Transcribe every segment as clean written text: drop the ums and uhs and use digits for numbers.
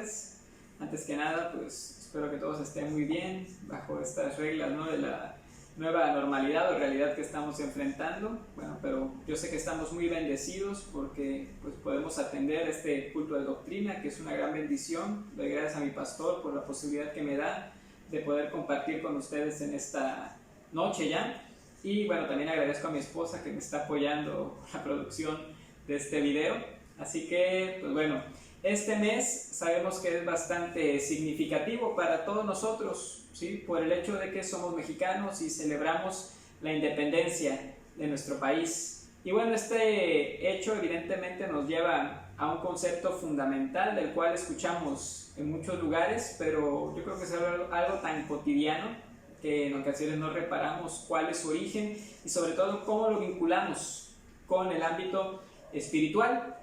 ustedes. Antes que nada, pues espero que todos estén muy bien bajo estas reglas, ¿no?, de la nueva normalidad o realidad que estamos enfrentando. Bueno, pero yo sé que estamos muy bendecidos porque pues podemos atender este culto de doctrina, que es una gran bendición. Doy gracias a mi pastor por la posibilidad que me da de poder compartir con ustedes en esta noche ya. Y bueno, también agradezco a mi esposa que me está apoyando con la producción de este video. Así que, pues bueno, este mes sabemos que es bastante significativo para todos nosotros, ¿sí?, por el hecho de que somos mexicanos y celebramos la independencia de nuestro país. Y bueno, este hecho evidentemente nos lleva a un concepto fundamental del cual escuchamos en muchos lugares, pero yo creo que es algo tan cotidiano que en ocasiones no reparamos cuál es su origen y sobre todo cómo lo vinculamos con el ámbito espiritual.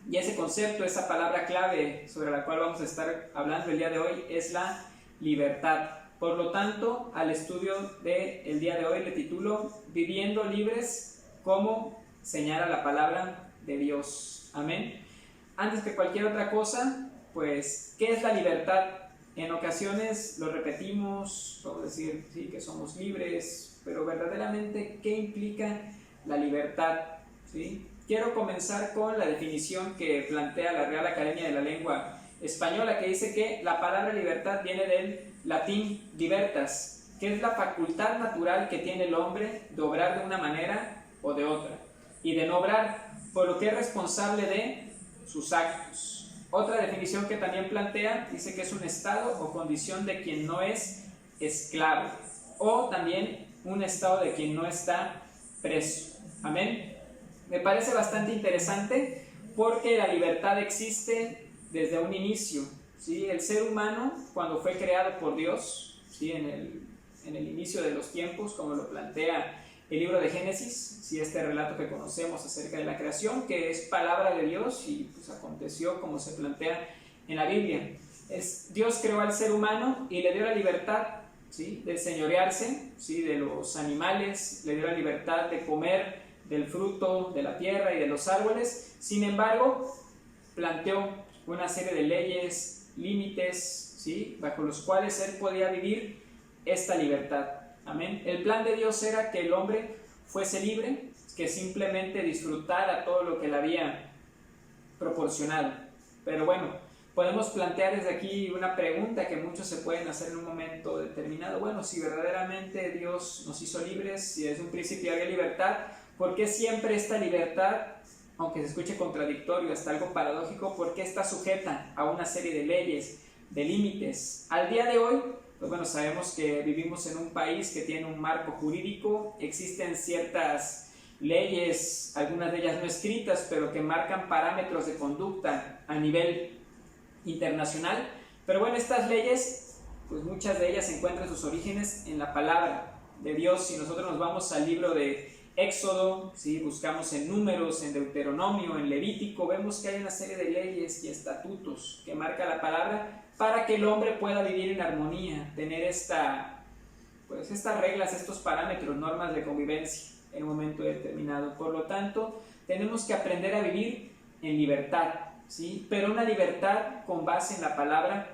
Y ese concepto, esa palabra clave sobre la cual vamos a estar hablando el día de hoy es la libertad. Por lo tanto, al estudio del día de hoy le titulo Viviendo libres como señala la palabra de Dios. Amén. Antes que cualquier otra cosa, pues, ¿qué es la libertad? En ocasiones lo repetimos, vamos a decir, sí, que somos libres, pero verdaderamente, ¿qué implica la libertad? ¿Sí? Quiero comenzar con la definición que plantea la Real Academia de la Lengua Española, que dice que la palabra libertad viene del latín libertas, que es la facultad natural que tiene el hombre de obrar de una manera o de otra, y de no obrar, por lo que es responsable de sus actos. Otra definición que también plantea dice que es un estado o condición de quien no es esclavo, o también un estado de quien no está preso. Amén. Me parece bastante interesante porque la libertad existe desde un inicio, ¿sí? El ser humano, cuando fue creado por Dios, ¿sí?, en el inicio de los tiempos, como lo plantea el libro de Génesis, ¿sí?, este relato que conocemos acerca de la creación, que es palabra de Dios y pues aconteció como se plantea en la Biblia. Dios creó al ser humano y le dio la libertad, ¿sí?, de señorearse, ¿sí?, de los animales, le dio la libertad de comer del fruto de la tierra y de los árboles. Sin embargo, planteó una serie de leyes, límites, ¿sí?, bajo los cuales él podía vivir esta libertad. Amén. El plan de Dios era que el hombre fuese libre, que simplemente disfrutara todo lo que le había proporcionado. Pero bueno, podemos plantear desde aquí una pregunta que muchos se pueden hacer en un momento determinado. Bueno, si verdaderamente Dios nos hizo libres, si desde un principio había libertad, ¿por qué siempre esta libertad, aunque se escuche contradictorio, hasta algo paradójico, por qué está sujeta a una serie de leyes, de límites? Al día de hoy, pues bueno, sabemos que vivimos en un país que tiene un marco jurídico, existen ciertas leyes, algunas de ellas no escritas, pero que marcan parámetros de conducta a nivel internacional. Pero bueno, estas leyes, pues muchas de ellas encuentran sus orígenes en la palabra de Dios. Si nosotros nos vamos al libro de Éxodo, ¿sí?, buscamos en Números, en Deuteronomio, en Levítico, vemos que hay una serie de leyes y estatutos que marca la palabra para que el hombre pueda vivir en armonía, tener estas reglas, estos parámetros, normas de convivencia en un momento determinado. Por lo tanto, tenemos que aprender a vivir en libertad, ¿sí?, pero una libertad con base en la palabra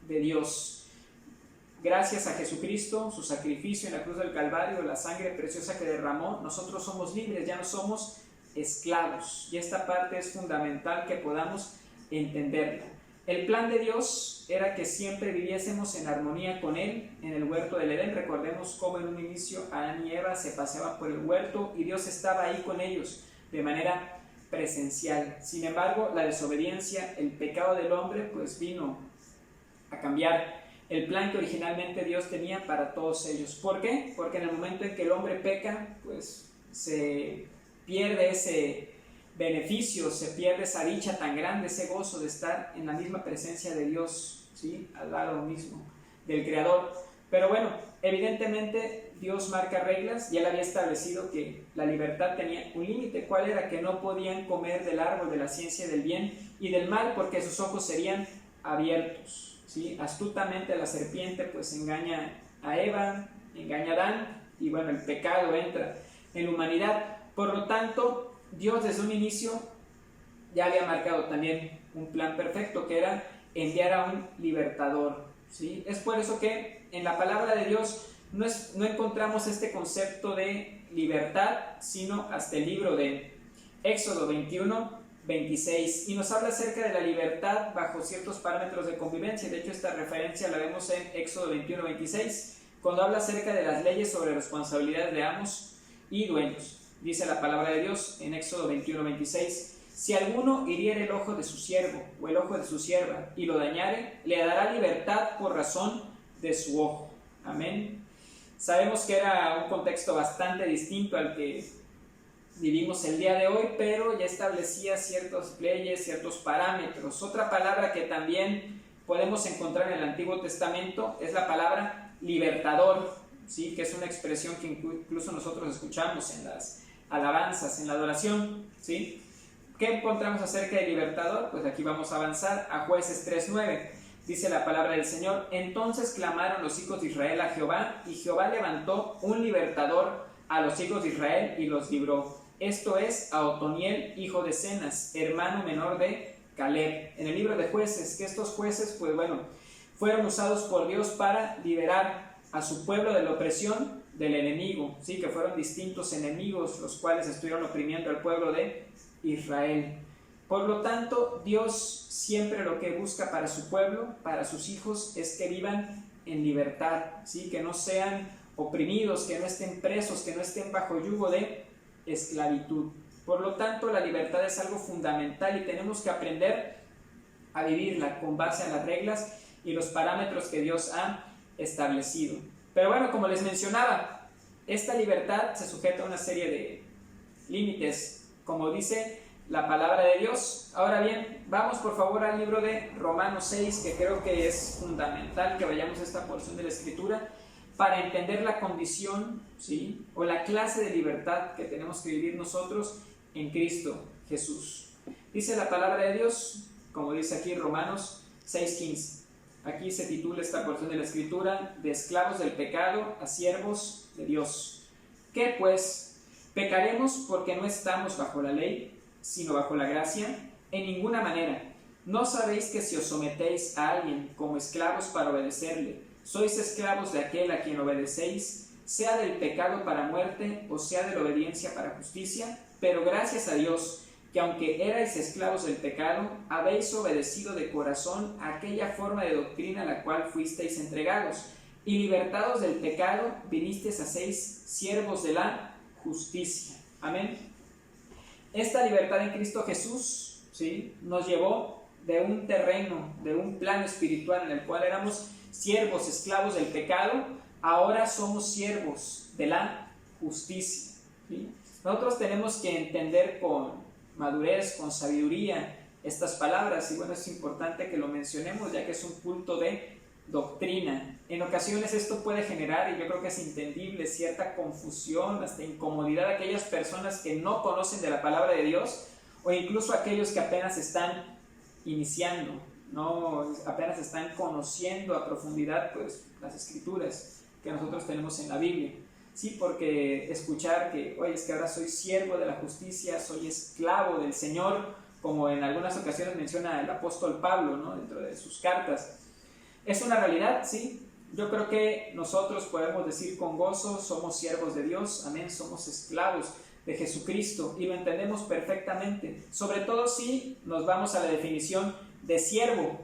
de Dios. Gracias a Jesucristo, su sacrificio en la cruz del Calvario, la sangre preciosa que derramó, nosotros somos libres, ya no somos esclavos. Y esta parte es fundamental que podamos entenderla. El plan de Dios era que siempre viviésemos en armonía con Él en el huerto del Edén. Recordemos cómo en un inicio Adán y Eva se paseaban por el huerto y Dios estaba ahí con ellos de manera presencial. Sin embargo, la desobediencia, el pecado del hombre, pues vino a cambiar el plan que originalmente Dios tenía para todos ellos. ¿Por qué? Porque en el momento en que el hombre peca, pues se pierde ese beneficio, se pierde esa dicha tan grande, ese gozo de estar en la misma presencia de Dios, ¿sí?, al lado mismo del Creador. Pero bueno, evidentemente Dios marca reglas y Él había establecido que la libertad tenía un límite. ¿Cuál era? Que no podían comer del árbol de la ciencia del bien y del mal porque sus ojos serían abiertos. ¿Sí? Astutamente la serpiente pues engaña a Eva, engaña a Adán y bueno, el pecado entra en la humanidad. Por lo tanto, Dios desde un inicio ya había marcado también un plan perfecto, que era enviar a un libertador, ¿sí? Es por eso que en la palabra de Dios no encontramos este concepto de libertad, sino hasta el libro de Éxodo 21, 26, y nos habla acerca de la libertad bajo ciertos parámetros de convivencia. De hecho, esta referencia la vemos en Éxodo 21, 26, cuando habla acerca de las leyes sobre responsabilidades de amos y dueños. Dice la palabra de Dios en Éxodo 21, 26: si alguno hiriere el ojo de su siervo o el ojo de su sierva y lo dañare, le dará libertad por razón de su ojo. Amén. Sabemos que era un contexto bastante distinto al que vivimos el día de hoy, pero ya establecía ciertas leyes, ciertos parámetros. Otra palabra que también podemos encontrar en el Antiguo Testamento es la palabra libertador, ¿sí? Que es una expresión que incluso nosotros escuchamos en las alabanzas, en la adoración, ¿sí? ¿Qué encontramos acerca de libertador? Pues aquí vamos a avanzar a Jueces 3:9. Dice la palabra del Señor: entonces clamaron los hijos de Israel a Jehová, y Jehová levantó un libertador a los hijos de Israel y los libró. Esto es a Otoniel, hijo de Cenaz, hermano menor de Caleb. En el libro de Jueces, que estos jueces, pues bueno, fueron usados por Dios para liberar a su pueblo de la opresión del enemigo, ¿sí? Que fueron distintos enemigos los cuales estuvieron oprimiendo al pueblo de Israel. Por lo tanto, Dios siempre lo que busca para su pueblo, para sus hijos, es que vivan en libertad, ¿sí? Que no sean oprimidos, que no estén presos, que no estén bajo yugo de esclavitud. Por lo tanto, la libertad es algo fundamental y tenemos que aprender a vivirla con base a las reglas y los parámetros que Dios ha establecido. Pero bueno, como les mencionaba, esta libertad se sujeta a una serie de límites, como dice la palabra de Dios. Ahora bien, vamos por favor al libro de Romanos 6, que creo que es fundamental que vayamos a esta porción de la Escritura para entender la condición, ¿sí? O la clase de libertad que tenemos que vivir nosotros en Cristo Jesús. Dice la palabra de Dios, como dice aquí Romanos 6:15. Aquí se titula esta porción de la Escritura: de esclavos del pecado a siervos de Dios. ¿Qué pues? ¿Pecaremos porque no estamos bajo la ley, sino bajo la gracia? En ninguna manera. ¿No sabéis que si os sometéis a alguien como esclavos para obedecerle, sois esclavos de aquel a quien obedecéis, sea del pecado para muerte o sea de la obediencia para justicia? Pero gracias a Dios, que aunque erais esclavos del pecado, habéis obedecido de corazón a aquella forma de doctrina a la cual fuisteis entregados, y libertados del pecado, vinisteis a ser siervos de la justicia. Amén. Esta libertad en Cristo Jesús, ¿sí?, nos llevó de un terreno, de un plano espiritual en el cual éramos siervos, esclavos del pecado. Ahora somos siervos de la justicia, ¿sí? Nosotros tenemos que entender con madurez, con sabiduría estas palabras, y bueno, es importante que lo mencionemos ya que es un culto de doctrina. En ocasiones esto puede generar, y yo creo que es entendible, cierta confusión, hasta incomodidad a aquellas personas que no conocen de la palabra de Dios, o incluso aquellos que apenas están iniciando, ¿no? Apenas están conociendo a profundidad pues las escrituras que nosotros tenemos en la Biblia. Sí, porque escuchar que, oye, es que ahora soy siervo de la justicia, soy esclavo del Señor, como en algunas ocasiones menciona el apóstol Pablo, ¿no?, dentro de sus cartas, es una realidad, sí. Yo creo que nosotros podemos decir con gozo: somos siervos de Dios, amén, somos esclavos de Jesucristo, y lo entendemos perfectamente, sobre todo si nos vamos a la definición de siervo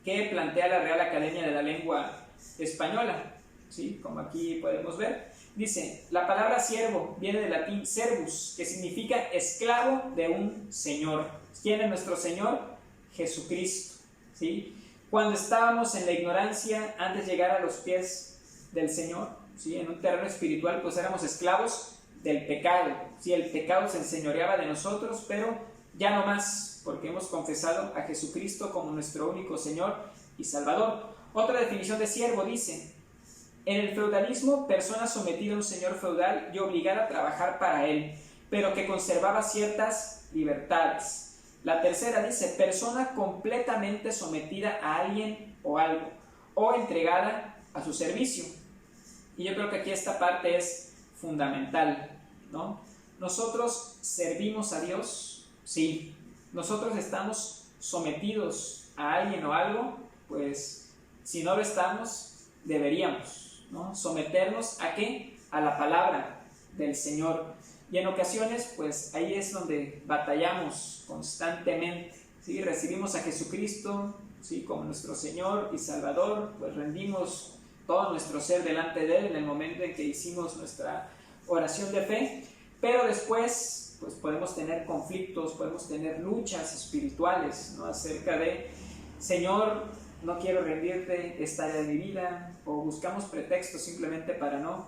que plantea la Real Academia de la Lengua Española, ¿sí?, como aquí podemos ver. Dice, la palabra siervo viene del latín servus, que significa esclavo de un señor. ¿Quién es nuestro Señor? Jesucristo, ¿sí? Cuando estábamos en la ignorancia, antes de llegar a los pies del Señor, ¿sí?, en un terreno espiritual, pues éramos esclavos del pecado, ¿sí? El pecado se enseñoreaba de nosotros, pero ya no más, porque hemos confesado a Jesucristo como nuestro único Señor y Salvador. Otra definición de siervo dice: en el feudalismo, persona sometida a un señor feudal y obligada a trabajar para él, pero que conservaba ciertas libertades. La tercera dice: persona completamente sometida a alguien o algo, o entregada a su servicio. Y yo creo que aquí esta parte es fundamental, ¿no? Nosotros servimos a Dios, sí. Nosotros estamos sometidos a alguien o algo, pues si no lo estamos, deberíamos, ¿no?, someternos ¿a qué? A la palabra del Señor. Y en ocasiones, pues ahí es donde batallamos constantemente, ¿sí? Recibimos a Jesucristo, ¿sí?, como nuestro Señor y Salvador, pues rendimos todo nuestro ser delante de Él en el momento en que hicimos nuestra oración de fe, pero después pues podemos tener conflictos, podemos tener luchas espirituales, ¿no?, acerca de, Señor, no quiero rendirte esta área de mi vida, o buscamos pretextos simplemente para no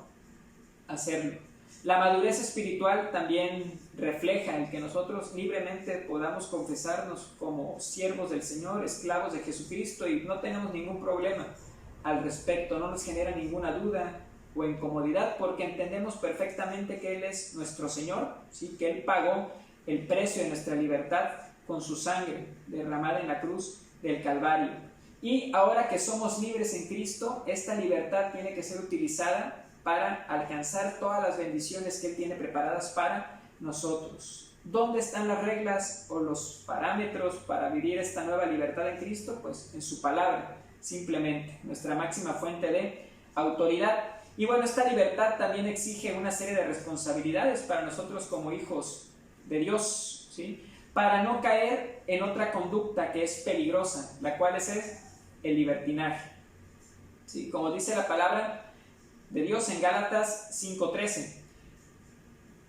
hacerlo. La madurez espiritual también refleja el que nosotros libremente podamos confesarnos como siervos del Señor, esclavos de Jesucristo, y no tenemos ningún problema al respecto, no nos genera ninguna duda o incomodidad, porque entendemos perfectamente que Él es nuestro Señor, ¿sí?, que Él pagó el precio de nuestra libertad con su sangre derramada en la cruz del Calvario. Y ahora que somos libres en Cristo, esta libertad tiene que ser utilizada para alcanzar todas las bendiciones que Él tiene preparadas para nosotros. ¿Dónde están las reglas o los parámetros para vivir esta nueva libertad en Cristo? Pues en su palabra, simplemente, nuestra máxima fuente de autoridad. Y bueno, esta libertad también exige una serie de responsabilidades para nosotros como hijos de Dios, ¿sí?, para no caer en otra conducta que es peligrosa, la cual es el libertinaje, ¿sí? Como dice la palabra de Dios en Gálatas 5:13,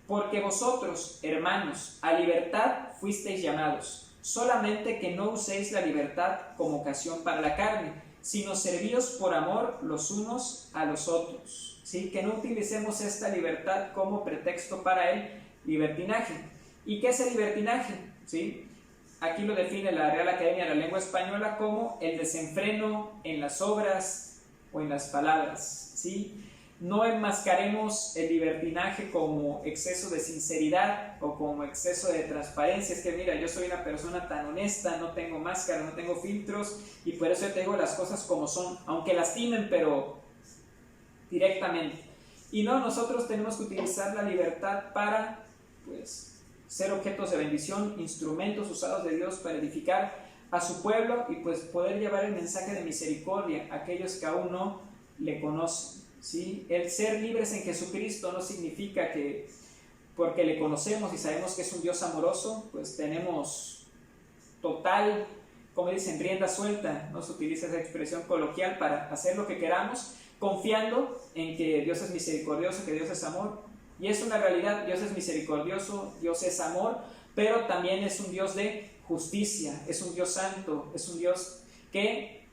porque vosotros, hermanos, a libertad fuisteis llamados, solamente que no uséis la libertad como ocasión para la carne, sino servíos por amor los unos a los otros, ¿sí? Que no utilicemos esta libertad como pretexto para el libertinaje. ¿Y qué es el libertinaje? ¿Sí? Aquí lo define la Real Academia de la Lengua Española como el desenfreno en las obras o en las palabras, ¿sí? No enmascaremos el libertinaje como exceso de sinceridad o como exceso de transparencia. Es que mira, yo soy una persona tan honesta, no tengo máscara, no tengo filtros, y por eso yo te digo las cosas como son, aunque lastimen, pero directamente. Y no, nosotros tenemos que utilizar la libertad para, pues, ser objetos de bendición, instrumentos usados de Dios para edificar a su pueblo y pues poder llevar el mensaje de misericordia a aquellos que aún no le conocen, ¿sí? El ser libres en Jesucristo no significa que porque le conocemos y sabemos que es un Dios amoroso, pues tenemos total, como dicen, rienda suelta, no se utiliza esa expresión coloquial, para hacer lo que queramos, confiando en que Dios es misericordioso, que Dios es amor. Y es una realidad, Dios es misericordioso, Dios es amor, pero también es un Dios de justicia, es un Dios santo, es un Dios que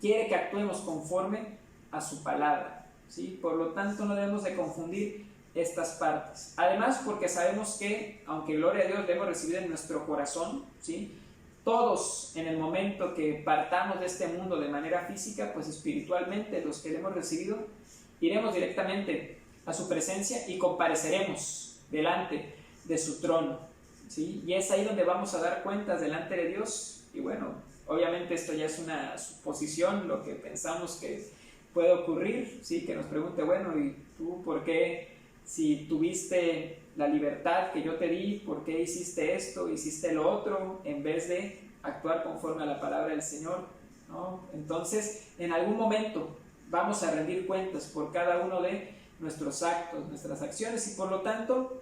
quiere que actuemos conforme a su palabra, ¿sí? Por lo tanto, no debemos de confundir estas partes. Además, porque sabemos que, aunque gloria a Dios le hemos recibido en nuestro corazón, ¿sí?, todos en el momento que partamos de este mundo de manera física, pues espiritualmente los que le hemos recibido, iremos directamente a su presencia y compareceremos delante de su trono, ¿sí? Y es ahí donde vamos a dar cuentas delante de Dios. Y bueno, obviamente esto ya es una suposición, lo que pensamos que puede ocurrir, ¿sí? Que nos pregunte, bueno, ¿y tú por qué, si tuviste la libertad que yo te di, por qué hiciste esto, hiciste lo otro, en vez de actuar conforme a la palabra del Señor, ¿no? Entonces, en algún momento vamos a rendir cuentas por cada uno de nuestros actos, nuestras acciones, y por lo tanto,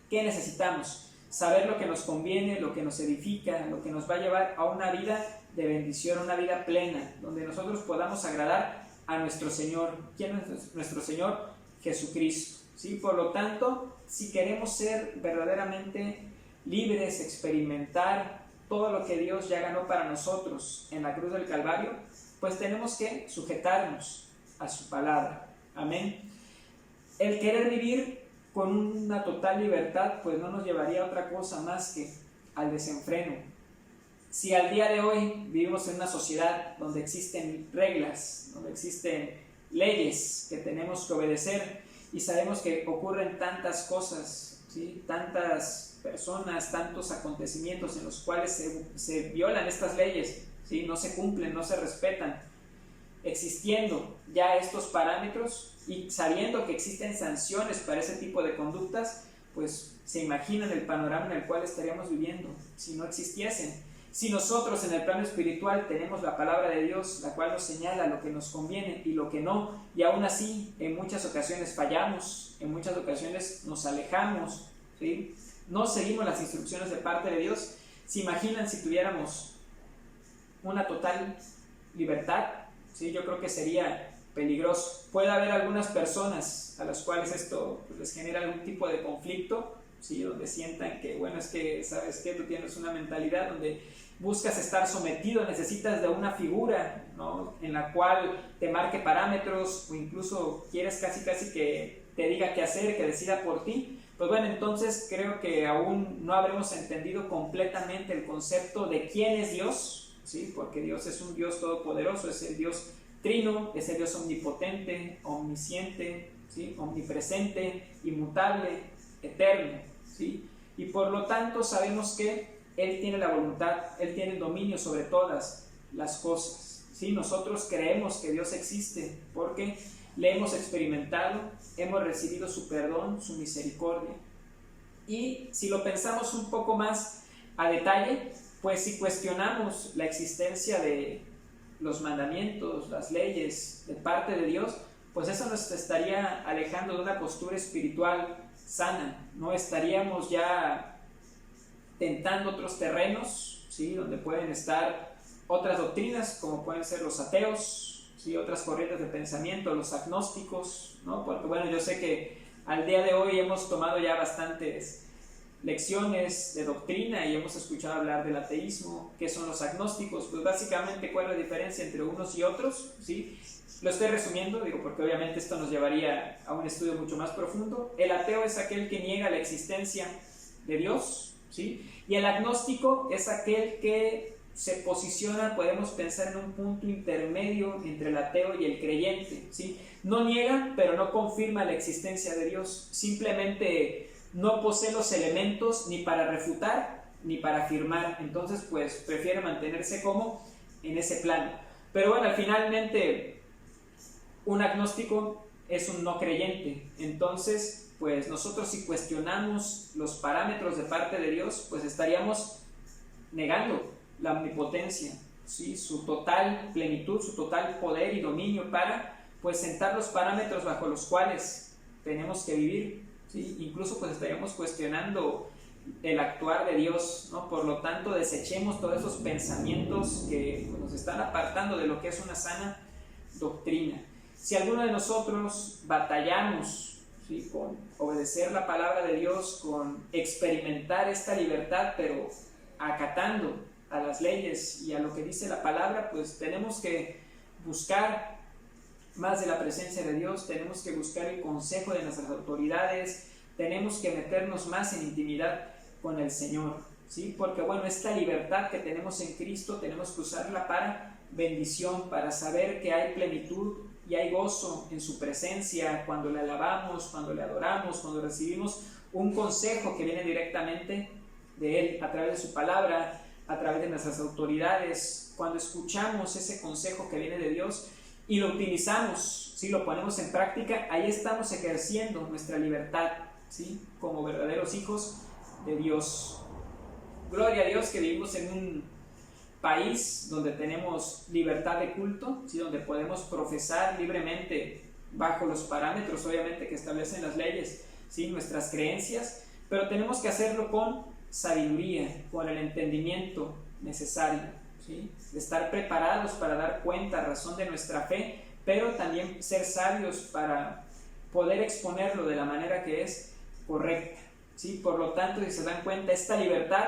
¿qué necesitamos? Saber lo que nos conviene, lo que nos edifica, lo que nos va a llevar a una vida de bendición, una vida plena, donde nosotros podamos agradar a nuestro Señor. ¿Quién es nuestro Señor? Jesucristo, ¿sí? Por lo tanto, si queremos ser verdaderamente libres, experimentar todo lo que Dios ya ganó para nosotros en la cruz del Calvario, pues tenemos que sujetarnos a su palabra. Amén. El querer vivir con una total libertad, pues no nos llevaría a otra cosa más que al desenfreno. Si al día de hoy vivimos en una sociedad donde existen reglas, donde existen leyes que tenemos que obedecer, y sabemos que ocurren tantas cosas, ¿sí?, tantas personas, tantos acontecimientos en los cuales se violan estas leyes, ¿sí?, no se cumplen, no se respetan, existiendo ya estos parámetros y sabiendo que existen sanciones para ese tipo de conductas, pues se imaginan el panorama en el cual estaríamos viviendo si no existiesen. Si nosotros en el plano espiritual tenemos la palabra de Dios, la cual nos señala lo que nos conviene y lo que no, y aún así en muchas ocasiones fallamos, en muchas ocasiones nos alejamos, ¿sí? No seguimos las instrucciones de parte de Dios. ¿Se imaginan si tuviéramos una total libertad? ¿Sí? Yo creo que sería peligroso. Puede haber algunas personas a las cuales esto les genera algún tipo de conflicto, ¿sí? Donde sientan que, bueno, es que, ¿sabes qué? Tú tienes una mentalidad donde buscas estar sometido, necesitas de una figura, ¿no? En la cual te marque parámetros, o incluso quieres casi que te diga qué hacer, que decida por ti. Pues bueno, entonces creo que aún no habremos entendido completamente el concepto de quién es Dios, ¿sí? Porque Dios es un Dios todopoderoso, es el Dios trino, es el Dios omnipotente, omnisciente, ¿sí? Omnipresente, inmutable, eterno, ¿sí? Y por lo tanto sabemos que Él tiene la voluntad, Él tiene el dominio sobre todas las cosas, ¿sí? Nosotros creemos que Dios existe porque le hemos experimentado, hemos recibido su perdón, su misericordia. Y si lo pensamos un poco más a detalle, pues si cuestionamos la existencia de los mandamientos, las leyes de parte de Dios, pues eso nos estaría alejando de una postura espiritual sana. No estaríamos ya tentando otros terrenos, ¿sí? Donde pueden estar otras doctrinas, como pueden ser los ateos, ¿sí? Otras corrientes de pensamiento, los agnósticos, ¿no? Porque bueno, yo sé que al día de hoy hemos tomado ya bastantes lecciones de doctrina y hemos escuchado hablar del ateísmo. ¿Qué son los agnósticos? Pues básicamente, ¿cuál es la diferencia entre unos y otros? ¿Sí? Lo estoy resumiendo, digo, porque obviamente esto nos llevaría a un estudio mucho más profundo. El ateo es aquel que niega la existencia de Dios, ¿sí? Y el agnóstico es aquel que se posiciona, podemos pensar, en un punto intermedio entre el ateo y el creyente, ¿sí? No niega, pero no confirma la existencia de Dios. Simplemente no posee los elementos ni para refutar ni para afirmar. Entonces, pues prefiere mantenerse como en ese plano. Pero bueno, finalmente un agnóstico es un no creyente. Entonces, pues nosotros, si cuestionamos los parámetros de parte de Dios, pues estaríamos negando la omnipotencia, ¿sí? Su total plenitud, su total poder y dominio para, pues, sentar los parámetros bajo los cuales tenemos que vivir, ¿sí? Incluso pues estaríamos cuestionando el actuar de Dios, ¿no? Por lo tanto, desechemos todos esos pensamientos que, pues, nos están apartando de lo que es una sana doctrina. Si alguno de nosotros batallamos, ¿sí? Con obedecer la palabra de Dios, con experimentar esta libertad, pero acatando a las leyes y a lo que dice la palabra, pues tenemos que buscar más de la presencia de Dios, tenemos que buscar el consejo de nuestras autoridades, tenemos que meternos más en intimidad con el Señor, ¿sí? Porque bueno, esta libertad que tenemos en Cristo tenemos que usarla para bendición, para saber que hay plenitud y hay gozo en su presencia cuando le alabamos, cuando le adoramos, cuando recibimos un consejo que viene directamente de Él a través de su palabra, a través de nuestras autoridades. Cuando escuchamos ese consejo que viene de Dios y lo utilizamos, ¿sí? Lo ponemos en práctica, ahí estamos ejerciendo nuestra libertad, ¿sí? Como verdaderos hijos de Dios. Gloria a Dios que vivimos en un país donde tenemos libertad de culto, ¿sí? Donde podemos profesar libremente bajo los parámetros, obviamente, que establecen las leyes, ¿sí? Nuestras creencias, pero tenemos que hacerlo con sabiduría, con el entendimiento necesario, ¿sí? De estar preparados para dar cuenta, razón de nuestra fe, pero también ser sabios para poder exponerlo de la manera que es correcta, ¿sí? Por lo tanto, si se dan cuenta, esta libertad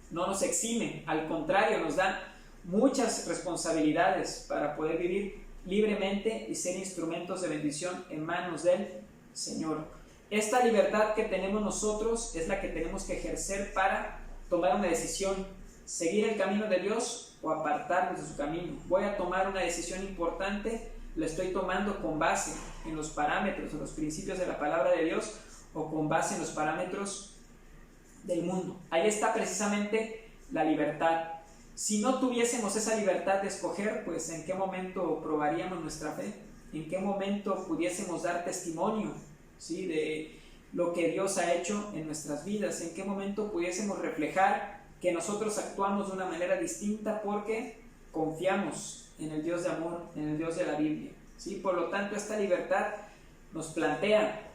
no nos exime, al contrario, nos da muchas responsabilidades para poder vivir libremente y ser instrumentos de bendición en manos del Señor. Esta libertad que tenemos nosotros es la que tenemos que ejercer para tomar una decisión, seguir el camino de Dios o apartarnos de su camino. Voy a tomar una decisión importante, la estoy tomando con base en los parámetros, en los principios de la palabra de Dios, o con base en los parámetros del mundo. Ahí está precisamente la libertad. Si no tuviésemos esa libertad de escoger, pues ¿en qué momento probaríamos nuestra fe? ¿En qué momento pudiésemos dar testimonio, ¿sí? De lo que Dios ha hecho en nuestras vidas? ¿En qué momento pudiésemos reflejar que nosotros actuamos de una manera distinta porque confiamos en el Dios de amor, en el Dios de la Biblia, ¿sí? Por lo tanto, esta libertad nos plantea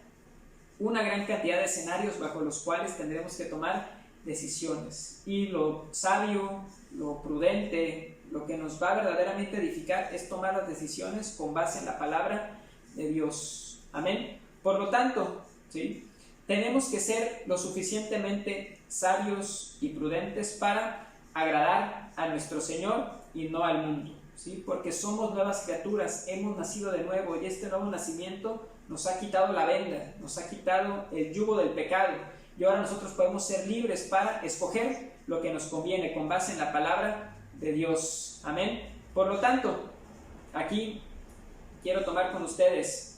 una gran cantidad de escenarios bajo los cuales tendremos que tomar decisiones. Y lo sabio, lo prudente, lo que nos va a verdaderamente edificar es tomar las decisiones con base en la palabra de Dios. Amén. Por lo tanto, ¿sí?, tenemos que ser lo suficientemente sabios y prudentes para agradar a nuestro Señor y no al mundo, ¿sí? Porque somos nuevas criaturas, hemos nacido de nuevo y este nuevo nacimiento nos ha quitado la venda, nos ha quitado el yugo del pecado y ahora nosotros podemos ser libres para escoger lo que nos conviene con base en la palabra de Dios. Amén. Por lo tanto, aquí quiero tomar con ustedes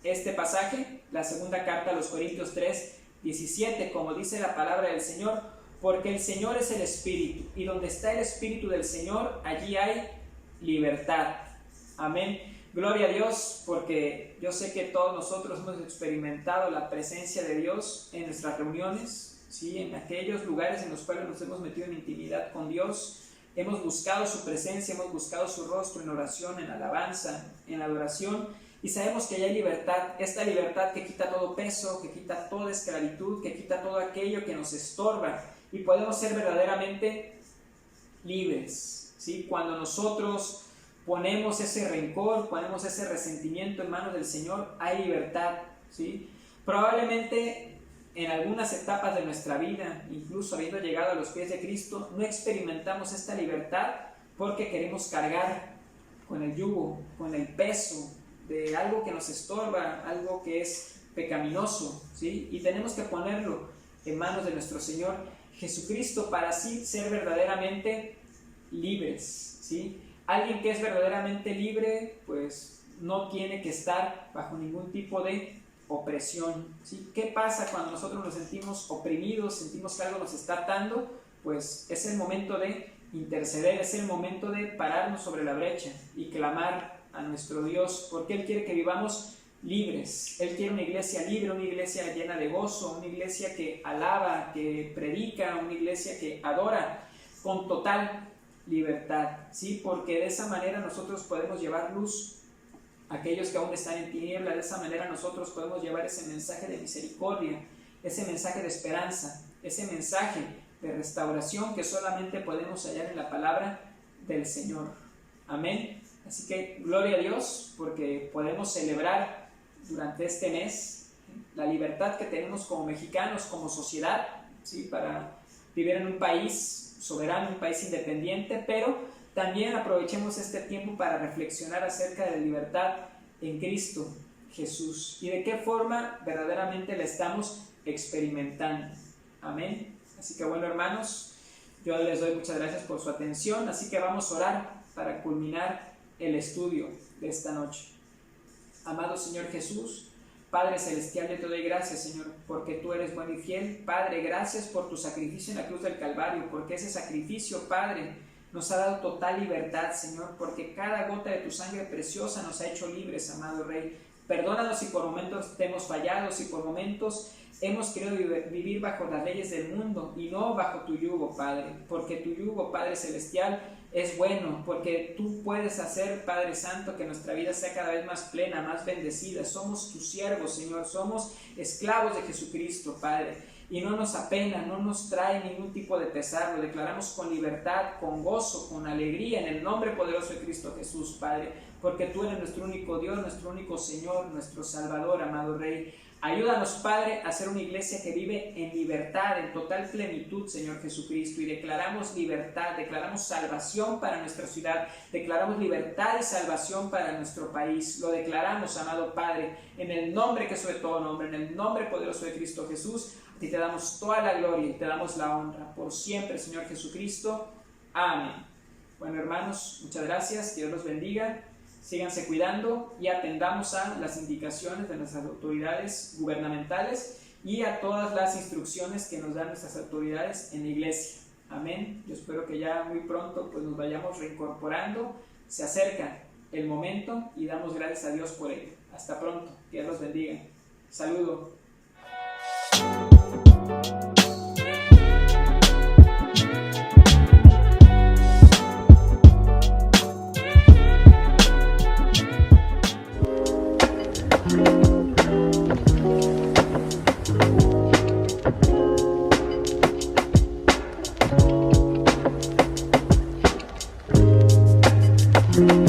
este pasaje, la segunda carta a los Corintios 3:17, como dice la palabra del Señor, porque el Señor es el Espíritu, y donde está el Espíritu del Señor, allí hay libertad. Amén. Gloria a Dios, porque yo sé que todos nosotros hemos experimentado la presencia de Dios en nuestras reuniones, ¿sí?, en aquellos lugares en los cuales nos hemos metido en intimidad con Dios. Hemos buscado su presencia, hemos buscado su rostro en oración, en alabanza, en adoración, y sabemos que hay libertad, esta libertad que quita todo peso, que quita toda esclavitud, que quita todo aquello que nos estorba, y podemos ser verdaderamente libres, ¿sí? Cuando nosotros ponemos ese rencor, ponemos ese resentimiento en manos del Señor, hay libertad, ¿sí? Probablemente en algunas etapas de nuestra vida, incluso habiendo llegado a los pies de Cristo, no experimentamos esta libertad porque queremos cargar con el yugo, con el peso de algo que nos estorba, algo que es pecaminoso, ¿sí? Y tenemos que ponerlo en manos de nuestro Señor Jesucristo para así ser verdaderamente libres, ¿sí? Alguien que es verdaderamente libre, pues no tiene que estar bajo ningún tipo de opresión, ¿sí? ¿Qué pasa cuando nosotros nos sentimos oprimidos, sentimos que algo nos está atando? Pues es el momento de interceder, es el momento de pararnos sobre la brecha y clamar a nuestro Dios, porque Él quiere que vivamos libres. Él quiere una iglesia libre, una iglesia llena de gozo, una iglesia que alaba, que predica, una iglesia que adora con total libertad, ¿sí? Porque de esa manera nosotros podemos llevar luz a aquellos que aún están en tiniebla. De esa manera nosotros podemos llevar ese mensaje de misericordia, ese mensaje de esperanza, ese mensaje de restauración que solamente podemos hallar en la palabra del Señor. Amén. Así que gloria a Dios porque podemos celebrar durante este mes la libertad que tenemos como mexicanos, como sociedad, ¿sí?, para vivir en un país soberano, un país independiente, pero también aprovechemos este tiempo para reflexionar acerca de la libertad en Cristo Jesús y de qué forma verdaderamente la estamos experimentando. Amén. Así que bueno, hermanos, yo les doy muchas gracias por su atención, así que vamos a orar para culminar el estudio de esta noche. Amado Señor Jesús, Padre Celestial, yo te doy gracias, Señor, porque tú eres bueno y fiel. Padre, gracias por tu sacrificio en la cruz del Calvario, porque ese sacrificio, Padre, nos ha dado total libertad, Señor, porque cada gota de tu sangre preciosa nos ha hecho libres, amado Rey. Perdónanos si por momentos te hemos fallado, si por momentos hemos querido vivir bajo las leyes del mundo y no bajo tu yugo, Padre, porque tu yugo, Padre Celestial, es bueno, porque tú puedes hacer, Padre Santo, que nuestra vida sea cada vez más plena, más bendecida. Somos tus siervos, Señor, somos esclavos de Jesucristo, Padre, y no nos apena, no nos trae ningún tipo de pesar. Lo declaramos con libertad, con gozo, con alegría, en el nombre poderoso de Cristo Jesús, Padre, porque tú eres nuestro único Dios, nuestro único Señor, nuestro Salvador, amado Rey. Ayúdanos, Padre, a ser una iglesia que vive en libertad, en total plenitud, Señor Jesucristo, y declaramos libertad, declaramos salvación para nuestra ciudad, declaramos libertad y salvación para nuestro país. Lo declaramos, amado Padre, en el nombre que es sobre todo nombre, en el nombre poderoso de Cristo Jesús. A ti te damos toda la gloria y te damos la honra por siempre, Señor Jesucristo. Amén. Bueno, hermanos, muchas gracias, Dios los bendiga. Síganse cuidando y atendamos a las indicaciones de nuestras autoridades gubernamentales y a todas las instrucciones que nos dan nuestras autoridades en la iglesia. Amén. Yo espero que ya muy pronto pues, nos vayamos reincorporando. Se acerca el momento y damos gracias a Dios por ello. Hasta pronto. Dios los bendiga. Saludo. Bye.